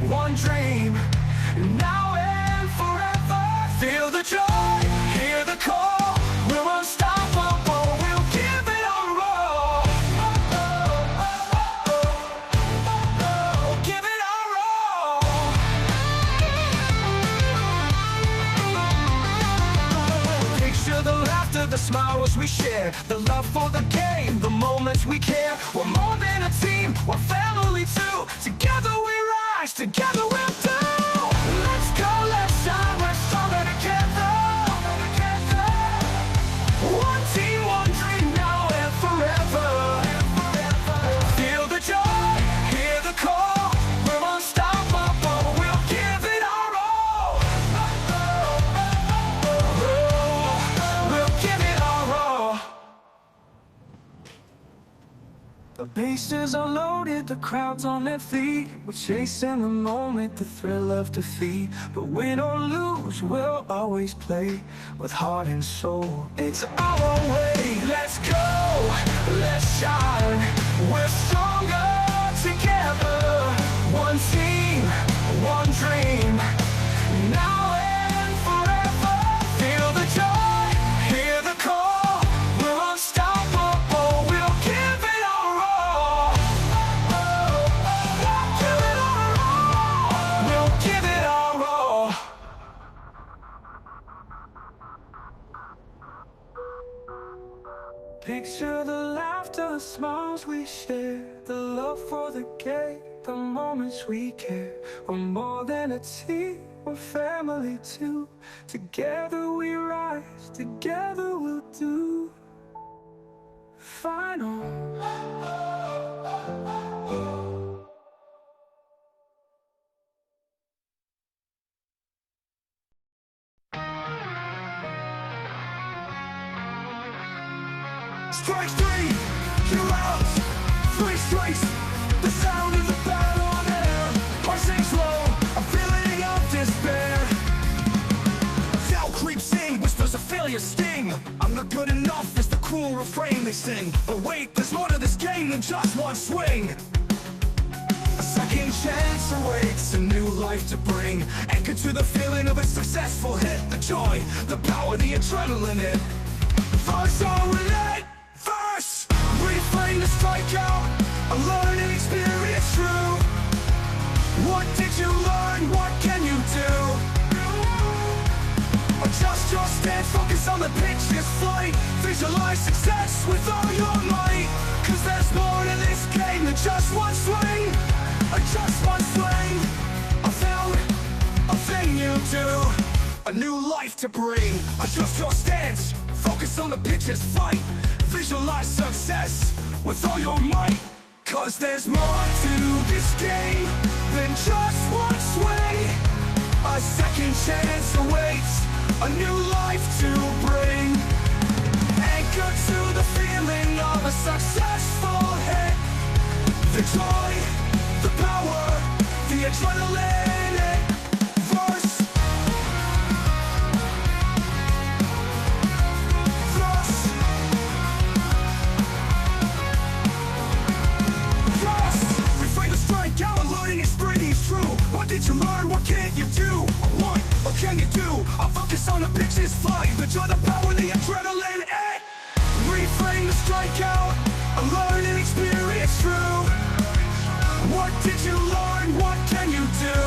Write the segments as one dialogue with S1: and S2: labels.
S1: one dream, now and forever. Feel the joy, hear the call, we're unstoppable, we'll give it our all. Give it our all. Picture the laughter, the smiles we share, the love for the game, the moments we care. We're more than a team, we're family too. Together we rise, together we'll do. Let's go, let's shine, we're stronger together. One team, one dream, now and forever. Feel the joy, hear the call, we're unstoppable, we'll give it our all. We'll give it our all. The bases are loaded, the crowd's on their feet. We're chasing the moment, the thrill of defeat. But win or lose, we'll always play with heart and soul. It's our way, let's go, let's shine. We're stronger together. One team, one dream, now and forever. Feel the joy, hear the call, we're unstoppable, we'll give it our all. Give it our all. We'll give it our all. Picture the laughter, the smiles we share, the love for the game, the moments we care. We're more than a team, we're family too. Together we rise, together we'll do. Final. Strike three, you're out. Three strikes, the sound of the battle on air. Heart sinks low, a feeling of despair. Doubt creeps in, whispers a failure sting. I'm not good enough is the cruel refrain they sing. But wait, there's more to this game than just one swing. A second chance awaits, a new life to bring. Anchored to the feeling of a successful hit. The joy, the power, the adrenaline in. First on relay, first reframe the strikeout, a learning experience true. What did you learn? What can you do? Adjust your stance, focus on the pitch's flight. Visualize success with all your might. Cause there's more to this game than just one swing. Just one swing. I found a thing you do, a new life to bring. Adjust your stance, focus on the pitch's fight. Visualize success with all your might. Cause there's more to this game than just one swing. A second chance awaits, a new life to bring. Anchor to the feeling of a successful hit. The joy, the power, the adrenaline. Verse, thrust, refrain the strikeout, a learning experience true. What did you learn? What can't you do? What can you do? I'll focus on the pitch's flight. The joy, the power, the adrenaline. Reframe the strikeout, a learning experience true. What did you learn? What can you do?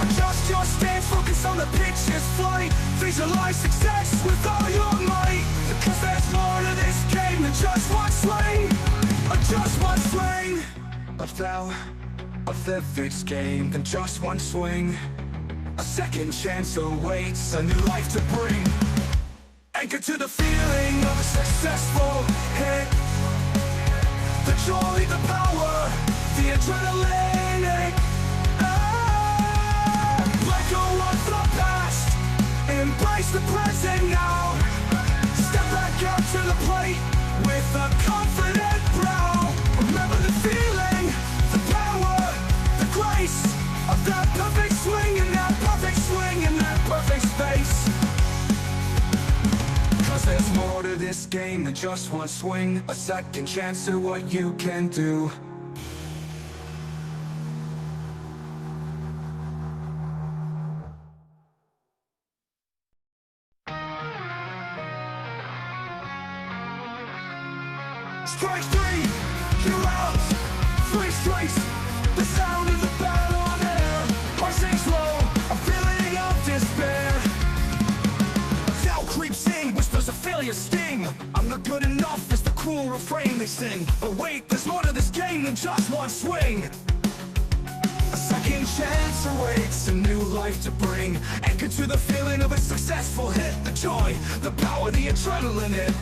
S1: Adjust your stance, focus on the pitch's flight. Visualize success with all your might. Because there's more to this game than just one swing. Just one swing. A vivid game than just one swing. A second chance awaits, a new life to bring. Anchored to the feeling of a successful hit. The joy, the power, the adrenaline. Let go of the past, embrace the present now. Step back out to the plate with a confident brow. Remember the feeling, the power, the grace of that perfect swing and that perfect swing in that perfect space. Cause there's more to this game than just one swing. A second chance at what you can do. Strike three, you're out. Three strikes, the sound of the battle on air. Heart sinks low, a feeling of despair. Doubt creeps in, whispers a failure sting. I'm not good enough is the cruel refrain they sing. But wait, there's more to this game than just one swing. A second chance awaits, a new life to bring. Anchored to the feeling of a successful hit. The joy, the power, the adrenaline hit.